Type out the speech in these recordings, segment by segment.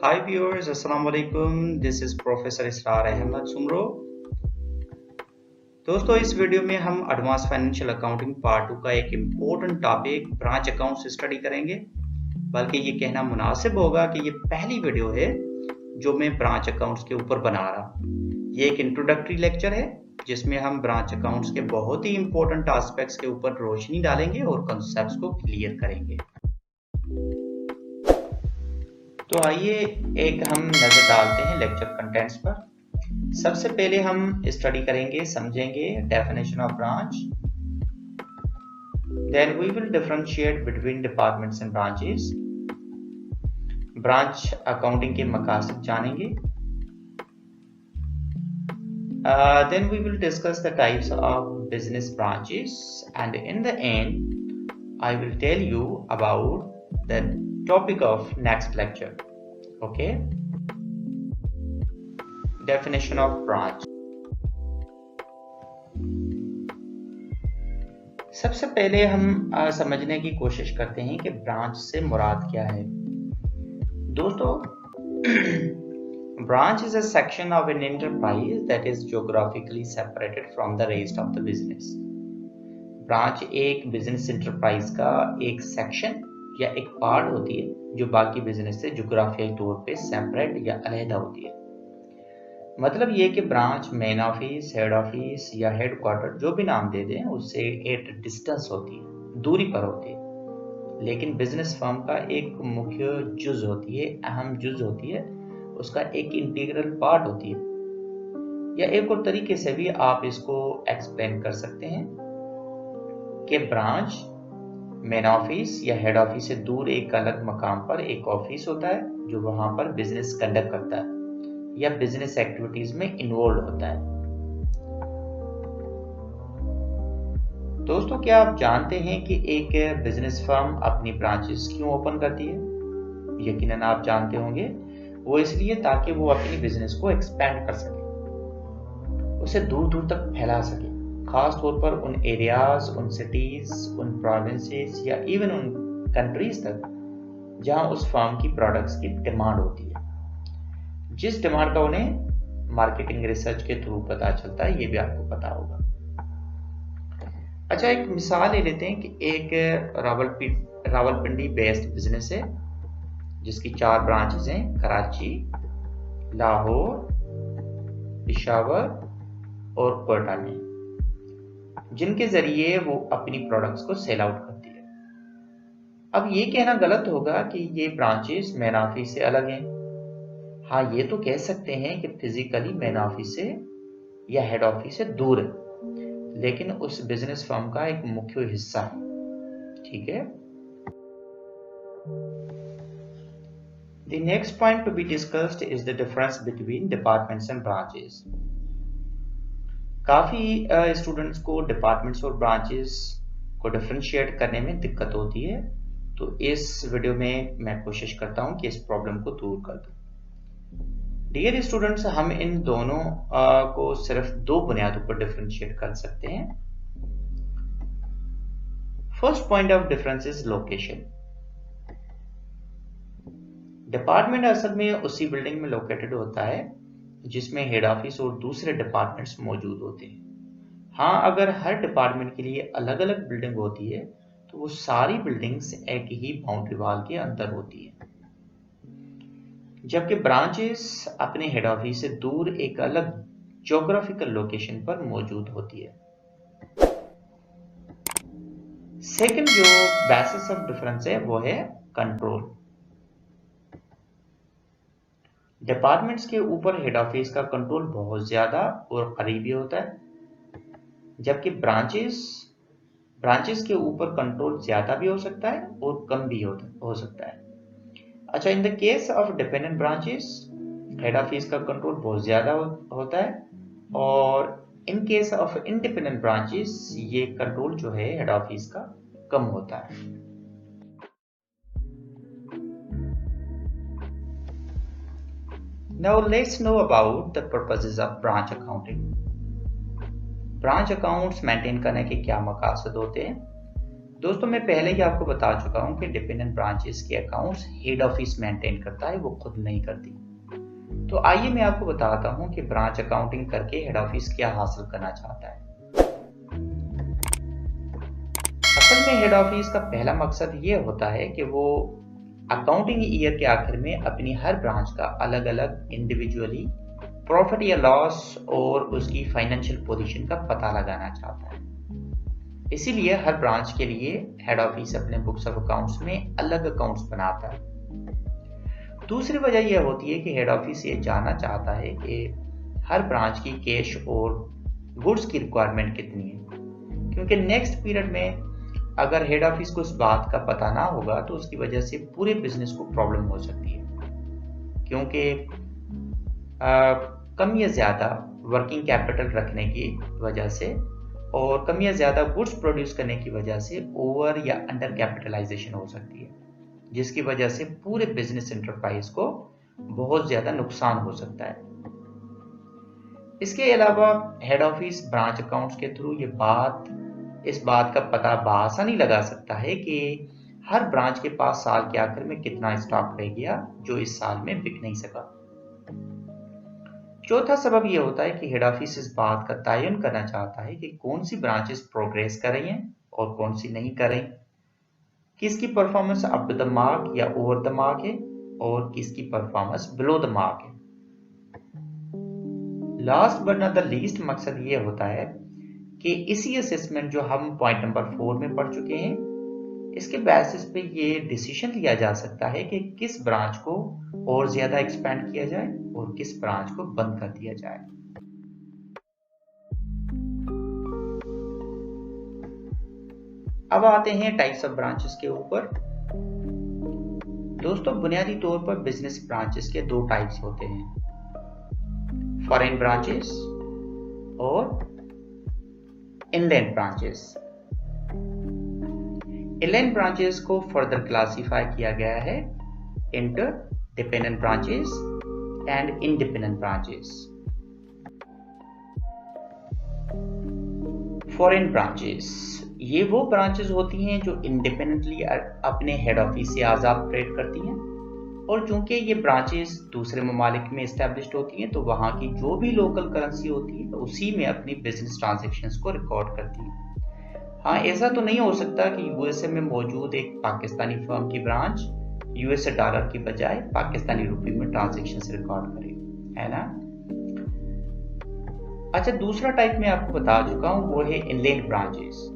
Hi viewers, Assalamu alaikum. This is Professor Israr Ahmed Sumro. दोस्तों इस video में हम एडवांस फाइनेंशियल अकाउंटिंग पार्ट 2 का एक important topic branch accounts study करेंगे। बल्कि ये कहना मुनासिब होगा कि ये पहली वीडियो है जो मैं ब्रांच अकाउंट्स के ऊपर बना रहा हूँ। ये एक इंट्रोडक्टरी लेक्चर है जिसमें हम ब्रांच अकाउंट्स के बहुत ही इम्पोर्टेंट एस्पेक्ट्स के ऊपर रोशनी डालेंगे और कॉन्सेप्ट्स को क्लियर करेंगे। तो आइए एक हम नजर डालते हैं लेक्चर कंटेंट्स पर। सबसे पहले हम स्टडी करेंगे, समझेंगे definition of branch. Then we will differentiate between departments and branches. Branch accounting के मकासद जानेंगे। Then we will discuss the types of business branches and in the end I will tell you about the topic of next lecture. Okay, definition of branch. सबसे पहले हम समझने की कोशिश करते हैं कि ब्रांच से मुराद क्या है। दोस्तों branch is a section of an enterprise that is geographically separated from the rest of the business. Branch एक बिजनेस एंटरप्राइज का एक सेक्शन या एक पार्ट होती है जो बाकी बिजनेस से ज्योग्राफियाई तौर पे सेपरेट या अलहदा होती है। मतलब ये कि branch main office, head office या हेडक्वार्टर जो भी नाम दे दें उससे एट डिस्टेंस होती है, दूरी पर होती है, लेकिन बिजनेस फर्म का एक मुख्य जुज होती है, अहम जुज होती है, उसका एक इंटीग्रल पार्ट होती है। या एक और तरीके से भी आप इसको एक्सप्लेन कर सकते हैं कि ब्रांच मेन ऑफिस या हेड ऑफिस से दूर एक अलग मकाम पर एक ऑफिस होता है जो वहां पर बिजनेस कंडक्ट करता है या बिजनेस एक्टिविटीज में इन्वॉल्व होता है। दोस्तों क्या आप जानते हैं कि एक बिजनेस फर्म अपनी ब्रांचेस क्यों ओपन करती है? यकीनन आप जानते होंगे, वो इसलिए ताकि वो अपनी बिजनेस को एक्सपेंड कर सके, उसे दूर दूर तक फैला सके, खास तौर पर उन एरियाज, उन सिटीज, उन प्रोविंसेस या इवन उन कंट्रीज तक जहां उस फर्म की प्रोडक्ट्स की डिमांड होती है, जिस डिमांड का उन्हें मार्केटिंग रिसर्च के थ्रू पता चलता है। ये भी आपको पता होगा। अच्छा, एक मिसाल ले लेते हैं कि एक रावलपिंडी बेस्ड बिजनेस है जिसकी 4 ब्रांचेस हैं, कराची, लाहौर, पेशावर और कोयटा में, जिनके जरिए वो अपनी प्रोडक्ट्स को सेल आउट करती है। अब ये कहना गलत होगा कि ये ब्रांचेस मेन ऑफिस से अलग हैं। हाँ, ये तो कह सकते हैं कि फिजिकली मेन ऑफिस से या हेड ऑफिस से दूर है, लेकिन उस बिजनेस फर्म का एक मुख्य हिस्सा है। ठीक है। The next point to be discussed is the difference between departments and branches. काफ़ी स्टूडेंट्स को डिपार्टमेंट्स और ब्रांचेस को डिफरेंशिएट करने में दिक्कत होती है, तो इस वीडियो में मैं कोशिश करता हूं कि इस प्रॉब्लम को दूर कर दूं। डियर स्टूडेंट्स, हम इन दोनों को सिर्फ 2 बुनियादों पर डिफरेंशिएट कर सकते हैं। First point of difference is location. Department असल में उसी बिल्डिंग में लोकेटेड होता है जिसमें हेड ऑफिस और दूसरे डिपार्टमेंट्स मौजूद होते हैं। हाँ, अगर हर डिपार्टमेंट के लिए अलग अलग बिल्डिंग होती है तो वो सारी बिल्डिंग्स एक ही बाउंड्री वॉल के अंदर होती है, जबकि ब्रांचेस अपने हेड ऑफिस से दूर एक अलग ज्योग्राफिकल लोकेशन पर मौजूद होती है। सेकंड जो बेसिस ऑफ डिफरेंस है वो है कंट्रोल। डिपार्टमेंट्स के ऊपर हेड ऑफिस का कंट्रोल बहुत ज्यादा और करीबी होता है, जबकि ब्रांचेस के ऊपर कंट्रोल ज्यादा भी हो सकता है और कम भी हो सकता है। अच्छा, in the case of dependent branches head office का कंट्रोल बहुत ज्यादा होता है, और in case of independent branches ये कंट्रोल जो है हेड ऑफिस का कम होता है। Now let's know about the purposes of branch accounting. Branch accounts maintain करने के क्या मकसद होते हैं? दोस्तों मैं पहले ही आपको बता चुका हूं कि डिपेंडेंट ब्रांचेस के अकाउंट्स हेड ऑफिस मेंटेन करता है, वो खुद नहीं करती। तो आइए मैं आपको बताता हूं कि ब्रांच अकाउंटिंग करके हेड ऑफिस क्या हासिल करना चाहता है। असल में हेड ऑफिस का पहला मकसद ये होता है कि वो अकाउंटिंग ईयर के आखिर में अपनी हर ब्रांच का अलग अलग इंडिविजुअली प्रॉफिट या लॉस और उसकी फाइनेंशियल पोजीशन का पता लगाना चाहता है। इसीलिए हर ब्रांच के लिए हेड ऑफिस अपने बुक्स ऑफ अकाउंट्स में अलग अकाउंट्स बनाता है। दूसरी वजह यह होती है कि हेड ऑफिस ये जानना चाहता है कि हर ब्रांच की कैश और गुड्स की रिक्वायरमेंट कितनी है, क्योंकि नेक्स्ट पीरियड में अगर हेड ऑफिस को इस बात का पता ना होगा तो उसकी वजह से पूरे बिजनेस को प्रॉब्लम हो सकती है, क्योंकि कम या ज़्यादा वर्किंग कैपिटल रखने की वजह से और कम या ज़्यादा गुड्स प्रोड्यूस करने की वजह से ओवर या अंडर कैपिटलाइजेशन हो सकती है, जिसकी वजह से पूरे बिजनेस एंटरप्राइज को बहुत ज़्यादा नुकसान हो सकता है। इसके अलावा हेड ऑफिस ब्रांच अकाउंट्स के थ्रू इस बात का पता बआसानी लगा सकता है कि हर ब्रांच के पास साल के आखिर में कितना स्टॉक रह गया जो इस साल में बिक नहीं सका। चौथा सबब यह होता है कि हेड ऑफिस इस बात का तयन करना चाहता है कि कौन सी ब्रांचेस प्रोग्रेस कर रही हैं और कौन सी नहीं कर रही, किसकी परफॉर्मेंस अप द मार्क या ओवर द मार्क है और किसकी परफॉर्मेंस बिलो द मार्क है। Last but not the least मकसद ये होता है कि इसी असेसमेंट जो हम पॉइंट नंबर 4 में पढ़ चुके हैं, इसके बेसिस पे ये डिसीजन लिया जा सकता है कि किस ब्रांच को और ज्यादा एक्सपेंड किया जाए और किस ब्रांच को बंद कर दिया जाए। अब आते हैं टाइप्स ऑफ ब्रांचेस के ऊपर। दोस्तों बुनियादी तौर पर बिजनेस ब्रांचेस के दो टाइप्स होते हैं, फॉरेन ब्रांचेस और इनलैंड ब्रांचेस। इनलैंड ब्रांचेस को फर्दर क्लासिफाई किया गया है inter dependent branches and independent branches. Foreign branches ये वो ब्रांचेस होती हैं जो इंडिपेंडेंटली अपने हेड ऑफिस से आजाद ऑपरेट करती हैं, और चूंकि ये ब्रांचेस दूसरे ममालिक में एस्टेब्लिश्ड होती हैं तो वहाँ की जो भी लोकल करेंसी होती है उसी में अपनी बिजनेस ट्रांजैक्शंस को रिकॉर्ड करती हैं। हाँ, ऐसा तो नहीं हो सकता कि यूएसए में मौजूद एक पाकिस्तानी फर्म की ब्रांच यूएसए डॉलर की बजाय पाकिस्तानी रुपये में ट्रांजैक्शंस रिकॉर्ड करे, है ना। अच्छा, दूसरा टाइप मैं आपको बता चुका हूँ, वो है इनलैंड ब्रांचेस।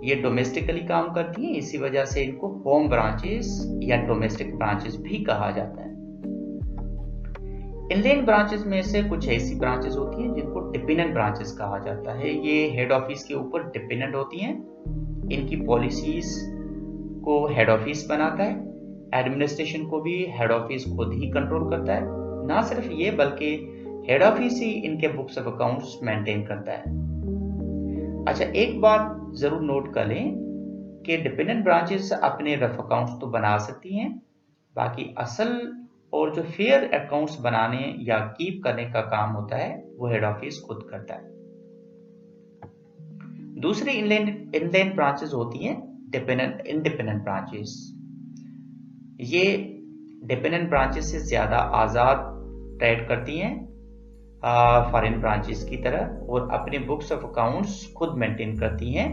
ये डोमेस्टिकली काम करती हैं, इसी वजह से इनको होम ब्रांचेस या डोमेस्टिक ब्रांचेस भी कहा जाता है। इनलैंड ब्रांचेस में से कुछ ऐसी ब्रांचेस होती हैं जिनको डिपेंडेंट ब्रांचेस कहा जाता है। ये हेड ऑफिस के ऊपर डिपेंडेंट होती हैं, इनकी पॉलिसीज को हेड ऑफिस बनाता है, एडमिनिस्ट्रेशन को भी हेड ऑफिस खुद ही कंट्रोल करता है। ना सिर्फ ये बल्कि हेड ऑफिस ही इनके बुक्स ऑफ अकाउंट्स मेंटेन करता है। अच्छा, एक बात जरूर नोट कर लें कि डिपेंडेंट ब्रांचेस अपने रफ अकाउंट्स तो बना सकती हैं, बाकी असल और जो फेयर अकाउंट्स बनाने या कीप करने का काम होता है वो हेड ऑफिस खुद करता है। दूसरी इनलैंड ब्रांचेस होती हैं इंडिपेंडेंट ब्रांचेस। ये डिपेंडेंट ब्रांचेस से ज्यादा आजाद ट्रेड करती हैं फॉरेन ब्रांचेस की तरह, और अपने बुक्स ऑफ अकाउंट्स खुद मेंटेन करती हैं।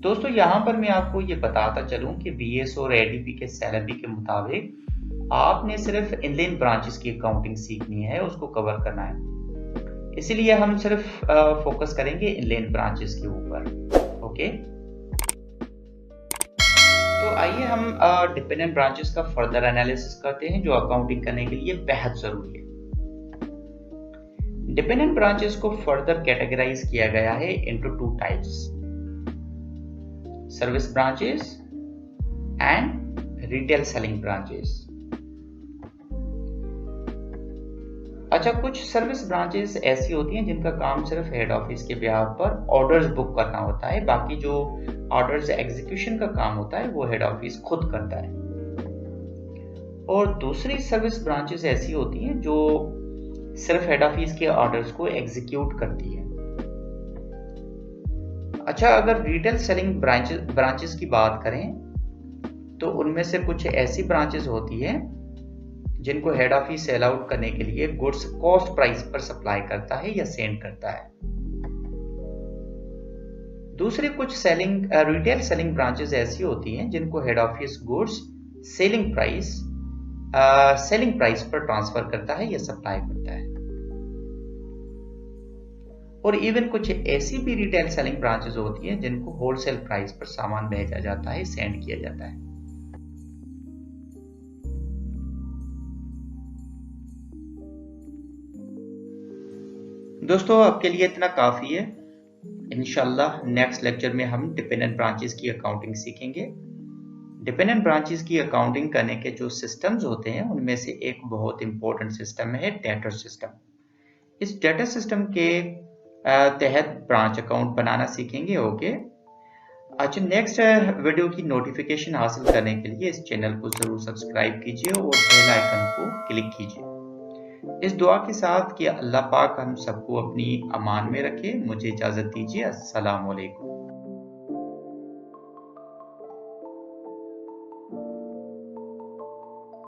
दोस्तों यहाँ पर मैं आपको ये बताता चलूं कि बीएस और एडीपी के सैलरी के मुताबिक आपने सिर्फ इनलैंड ब्रांचेस की अकाउंटिंग सीखनी है, उसको कवर करना है। इसीलिए हम सिर्फ फोकस करेंगे इनलैंड ब्रांचेस के ऊपर। ओके, तो आइए हम डिपेंडेंट ब्रांचेस का फर्दर एनालिसिस करते हैं जो अकाउंटिंग करने के लिए बेहद जरूरी है। डिपेंडेंट ब्रांचेस को फर्दर कैटेगराइज किया गया है into two types, service branches and retail selling branches. अच्छा, कुछ सर्विस ब्रांचेस ऐसी होती हैं जिनका काम सिर्फ हेड ऑफिस के बिहाफ पर ऑर्डर्स बुक करना होता है, बाकी जो ऑर्डर्स एग्जीक्यूशन का काम होता है वो हेड ऑफिस खुद करता है। और दूसरी सर्विस ब्रांचेस ऐसी होती हैं जो सिर्फ हेड ऑफिस के ऑर्डर्स को एग्जीक्यूट करती है। अच्छा, अगर रिटेल सेलिंग ब्रांचेस की बात करें तो उनमें से कुछ ऐसी ब्रांचेस होती है जिनको हेड ऑफिस सेल आउट करने के लिए गुड्स कॉस्ट प्राइस पर सप्लाई करता है या सेंड करता है। दूसरी कुछ रिटेल सेलिंग ब्रांचेस ऐसी होती हैं जिनको head office goods selling price पर ट्रांसफर करता है या सप्लाई करता है। और इवन कुछ ऐसी भी रिटेल सेलिंग ब्रांचेस होती हैं जिनको होलसेल प्राइस पर सामान भेजा जाता है, सेंड किया जाता है। दोस्तों, आपके लिए इतना काफी है। इंशाल्लाह नेक्स्ट लेक्चर में हम डिपेंडेंट ब्रांचेस की अकाउंटिंग सीखेंगे। डिपेंडेंट ब्रांचेस की अकाउंटिंग करने के जो सिस्टम्स होते हैं उनमें से एक बहुत इंपॉर्टेंट सिस्टम है डेटर सिस्टम। इस डेटर सिस्टम के तहत ब्रांच अकाउंट बनाना सीखेंगे। ओके, अच्छा, नेक्स्ट वीडियो की नोटिफिकेशन हासिल करने के लिए इस चैनल को जरूर सब्सक्राइब कीजिए और बेल आइकन को क्लिक कीजिए। इस दुआ के साथ कि अल्लाह पाक हम सबको अपनी अमान में रखे। मुझे इजाजत दीजिए। अस्सलाम वालेकुम।